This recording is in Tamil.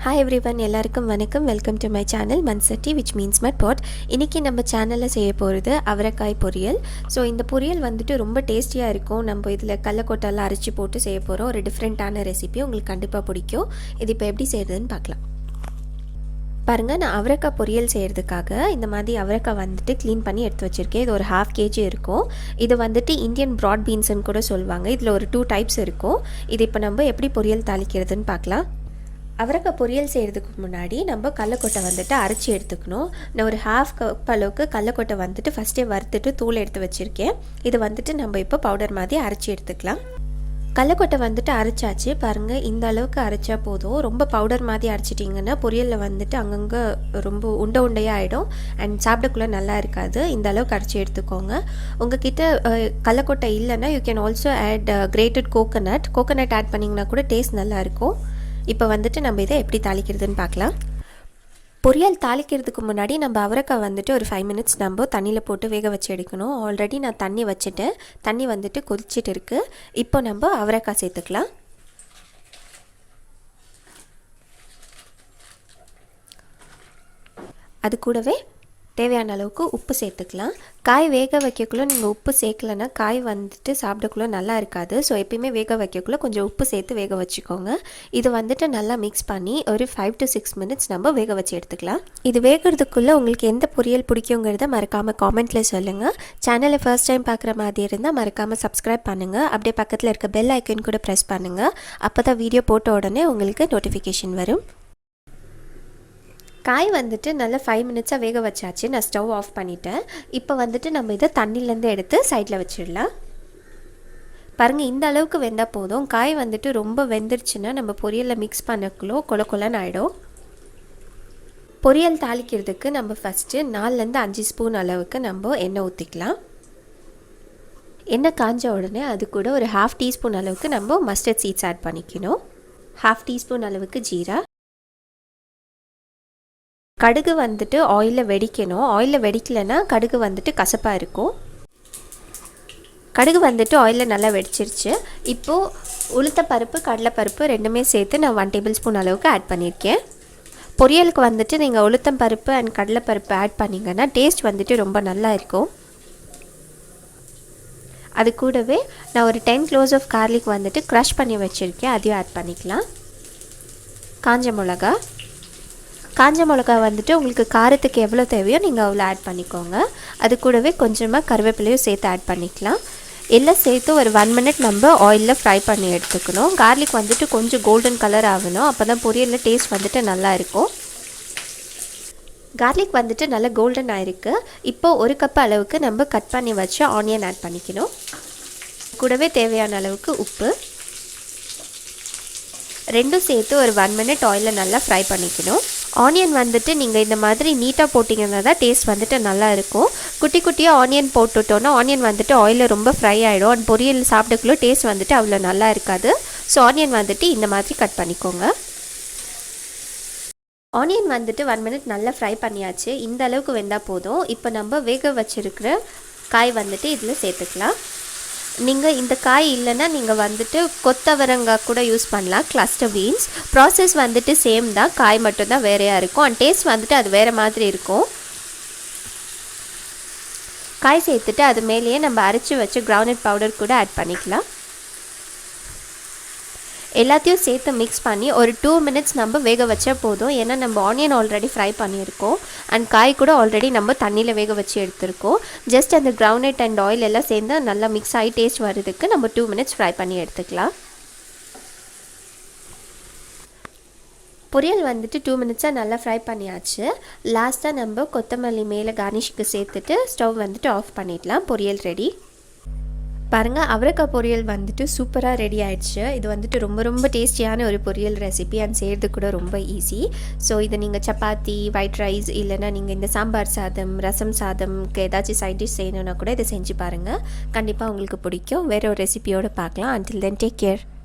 Hi everyone, எல்லாருக்கும் வணக்கம். Welcome to my channel Manchatti which means my pot. இன்னைக்கு நம்ம சேனலில் செய்ய போகிறது அவரைக்காய் பொரியல். ஸோ இந்த பொரியல் வந்துட்டு ரொம்ப டேஸ்டியாக இருக்கும். நம்ம இதில் கடலக்கொட்டெல்லாம் அரைச்சி போட்டு செய்ய போகிறோம். ஒரு டிஃப்ரெண்ட்டான ரெசிபி உங்களுக்கு கண்டிப்பாக பிடிக்கும். இது இப்போ எப்படி செய்கிறதுன்னு பார்க்கலாம். பாருங்கள், நான் அவரைக்காய் பொரியல் செய்கிறதுக்காக இந்த மாதிரி அவரைக்காய் வந்துட்டு க்ளீன் பண்ணி எடுத்து வச்சுருக்கேன். இது ஒரு 1/2 kg இருக்கும். இது வந்துட்டு இந்தியன் ப்ராட் பீன்ஸ்ன்னு கூட சொல்லுவாங்க. இதில் ஒரு 2 டைப்ஸ் இருக்கும். இது இப்போ நம்ம எப்படி பொரியல் தாளிக்கிறதுன்னு பார்க்கலாம். அவரைக்காய் பொரியல் செய்கிறதுக்கு முன்னாடி நம்ம கடலக்கொட்டை வந்துட்டு அரைச்சி எடுத்துக்கணும். நான் ஒரு 1/2 கப் அளவுக்கு கடலக்கொட்டை வந்துட்டு ஃபஸ்ட்டே வறுத்துட்டு தூள் எடுத்து வச்சுருக்கேன். இது வந்துட்டு நம்ம இப்போ பவுடர் மாதிரி அரைச்சி எடுத்துக்கலாம். கடலக்கொட்டை வந்துட்டு அரைச்சாச்சு. பாருங்கள், இந்த அளவுக்கு அரைச்சா போதும். ரொம்ப பவுடர் மாதிரி அரைச்சிட்டிங்கன்னா பொரியலில் வந்துட்டு அங்கங்கே ரொம்ப உண்டையாக ஆகிடும் அண்ட் சாப்பிடக்குள்ளே நல்லா இருக்காது. இந்த அளவுக்கு அரைச்சி எடுத்துக்கோங்க. உங்ககிட்ட கடலக்கொட்டை இல்லைன்னா you can also add grated coconut add பண்ணிங்கன்னா கூட டேஸ்ட் நல்லாயிருக்கும். இப்போ வந்துட்டு நம்ம இதை எப்படி தாளிக்கிறதுன்னு பார்க்கலாம். பொரியல் தாளிக்கிறதுக்கு முன்னாடி நம்ம அவரைக்காய் வந்துட்டு ஒரு 5 minutes நம்ம தண்ணியில் போட்டு வேக வச்சு எடுக்கணும். ஆல்ரெடி நான் தண்ணி வச்சுட்டேன். தண்ணி வந்துட்டு கொதிச்சிட்டு இருக்குது. இப்போ நம்ம அவரைக்காய் சேர்த்துக்கலாம். அது கூடவே தேவையான அளவுக்கு உப்பு சேர்த்துக்கலாம். காய் வேக வைக்கக்குள்ளே நீங்கள் உப்பு சேர்க்கலைன்னா காய் வந்துட்டு சாப்பிடக்குள்ளே நல்லா இருக்காது. ஸோ எப்பயுமே வேக வைக்கக்குள்ளே கொஞ்சம் உப்பு சேர்த்து வேக வச்சுக்கோங்க. இது வந்துட்டு நல்லா மிக்ஸ் பண்ணி ஒரு 5 to 6 minutes நம்ம வேக வச்சு எடுத்துக்கலாம். இது வேகிறதுக்குள்ளே உங்களுக்கு எந்த பொரியல் பிடிக்குங்கிறத மறக்காமல் காமெண்ட்டில் சொல்லுங்கள். சேனலை ஃபர்ஸ்ட் டைம் பார்க்குற மாதிரி இருந்தால் மறக்காமல் சப்ஸ்கிரைப் பண்ணுங்கள். அப்படியே பக்கத்தில் இருக்க பெல் ஐக்கன் கூட ப்ரெஸ் பண்ணுங்கள். அப்போ தான் வீடியோ போட்ட உடனே உங்களுக்கு நோட்டிஃபிகேஷன் வரும். காய் வந்துட்டு நல்லா 5 minutes வேக வச்சாச்சு. நான் ஸ்டவ் ஆஃப் பண்ணிட்டேன். இப்போ வந்துட்டு நம்ம இதை தண்ணியிலேருந்து எடுத்து சைடில் வச்சிடலாம். பாருங்கள், இந்த அளவுக்கு வெந்தால் போதும். காய் வந்துட்டு ரொம்ப வெந்துருச்சுன்னா நம்ம பொரியலில் மிக்ஸ் பண்ணக்குள்ளோ கொலன்னு ஆகிடும். பொரியல் தாளிக்கிறதுக்கு நம்ம ஃபஸ்ட்டு 4லேருந்து 5 ஸ்பூன் அளவுக்கு நம்ம எண்ணெய் ஊற்றிக்கலாம். எண்ணெய் காஞ்ச உடனே அது கூட ஒரு 1/2 teaspoon அளவுக்கு நம்ம மஸ்டர்ட் சீட்ஸ் ஆட் பண்ணிக்கணும். 1/2 teaspoon அளவுக்கு ஜீரா. கடுகு வந்துட்டு ஆயிலில் வெடிக்கணும். ஆயிலில் வெடிக்கலைன்னா கடுகு வந்துட்டு கசப்பாக இருக்கும். கடுகு வந்துட்டு ஆயிலில் நல்லா வெடிச்சிருச்சு. இப்போது உளுத்தப்பருப்பு கடலைப்பருப்பு ரெண்டுமே சேர்த்து நான் 1 tablespoon அளவுக்கு ஆட் பண்ணியிருக்கேன். பொரியலுக்கு வந்துட்டு நீங்கள் உளுத்தம் பருப்பு அண்ட் கடலைப்பருப்பு ஆட் பண்ணிங்கன்னா டேஸ்ட் வந்துட்டு ரொம்ப நல்லா இருக்கும். அது கூடவே நான் ஒரு 10 cloves of garlic வந்துட்டு க்ரஷ் பண்ணி வச்சுருக்கேன். அதையும் ஆட் பண்ணிக்கலாம். காஞ்ச மிளகா வந்துட்டு உங்களுக்கு காரத்துக்கு எவ்வளோ தேவையோ நீங்கள் அவ்வளோ ஆட் பண்ணிக்கோங்க. அது கூடவே கொஞ்சமாக கருவேப்பிலையும் சேர்த்து ஆட் பண்ணிக்கலாம். எல்லாம் சேர்த்து ஒரு 1 minute நம்ம ஆயிலில் ஃப்ரை பண்ணி எடுத்துக்கணும். கார்லிக் வந்துட்டு கொஞ்சம் கோல்டன் கலர் ஆகணும். அப்போ தான் பொரியலில் டேஸ்ட் வந்துட்டு நல்லா இருக்கும். கார்லிக் வந்துட்டு நல்லா கோல்டன் ஆகிருக்கு. இப்போது 1 கப் அளவுக்கு நம்ம கட் பண்ணி வச்ச ஆனியன் ஆட் பண்ணிக்கணும். கூடவே தேவையான அளவுக்கு உப்பு ரெண்டும் சேர்த்து ஒரு 1 minute ஆயிலில் நல்லா ஃப்ரை பண்ணிக்கணும். ஆனியன் வந்துட்டு நீங்கள் இந்த மாதிரி நீட்டாக போட்டிங்கன்னா தான் டேஸ்ட் வந்துட்டு நல்லா இருக்கும். குட்டி குட்டியாக ஆனியன் போட்டுட்டோன்னா ஆனியன் வந்துட்டு ஆயிலில் ரொம்ப ஃப்ரை ஆகிடும். அண்ட் பொரியல் சாப்பிடக்குள்ள டேஸ்ட் வந்துட்டு அவ்வளோ நல்லா இருக்காது. ஸோ ஆனியன் வந்துட்டு இந்த மாதிரி கட் பண்ணிக்கோங்க. ஆனியன் வந்துட்டு 1 minute நல்லா ஃப்ரை பண்ணியாச்சு. இந்த அளவுக்கு வெந்தால் போதும். இப்போ நம்ம வேக வச்சுருக்கிற காய் வந்துட்டு இதில் சேர்த்துக்கலாம். நீங்கள் இந்த காய் இல்லைன்னா நீங்கள் வந்துட்டு கொத்தவரங்காய் கூட யூஸ் பண்ணலாம், கிளஸ்டர் பீன்ஸ். ப்ராசஸ் வந்துட்டு சேம் தான், காய் மட்டும்தான் வேறையாக இருக்கும். அண்ட் டேஸ்ட் வந்துட்டு அது வேறு மாதிரி இருக்கும். காய் சேர்த்துட்டு அது மேலேயே நம்ம அரைச்சி வச்சு கிரவுண்ட்நட் பவுடர் கூட ஆட் பண்ணிக்கலாம். எல்லாத்தையும் சேர்த்து மிக்ஸ் பண்ணி ஒரு 2 minutes நம்ம வேக வச்சா போதும். ஏன்னா நம்ம ஆனியன் ஆல்ரெடி ஃப்ரை பண்ணியிருக்கோம் அண்ட் காய் கூட ஆல்ரெடி நம்ம தண்ணியில் வேக வச்சு எடுத்துருக்கோம். ஜஸ்ட் அந்த கிரவுண்ட்நட் அண்ட் ஆயில் எல்லாம் சேர்ந்து நல்லா மிக்ஸ் ஆகி டேஸ்ட் வர்றதுக்கு நம்ம 2 minutes ஃப்ரை பண்ணி எடுத்துக்கலாம். பொரியல் வந்துட்டு 2 minutes நல்லா ஃப்ரை பண்ணியாச்சு. லாஸ்ட்டாக நம்ம கொத்தமல்லி மேலே கார்னிஷ்க்கு சேர்த்துட்டு ஸ்டவ் வந்துட்டு ஆஃப் பண்ணிடலாம். பொரியல் ரெடி. பாருங்கள், அவரைக்காய் பொரியல் வந்துட்டு சூப்பராக ரெடி ஆகிடுச்சு. இது வந்துட்டு ரொம்ப டேஸ்டியான ஒரு பொரியல் ரெசிபி அண்ட் செய்கிறது கூட ரொம்ப ஈஸி. ஸோ இதை நீங்கள் சப்பாத்தி, ஒயிட் ரைஸ் இல்லைனா நீங்கள் இந்த சாம்பார் சாதம், ரசம் சாதம்க்கு ஏதாச்சும் சைட் டிஷ் செய்யணுன்னா கூட இதை செஞ்சு பாருங்கள். கண்டிப்பாக உங்களுக்கு பிடிக்கும். வேறு ஒரு ரெசிபியோடு பார்க்கலாம். until then take care.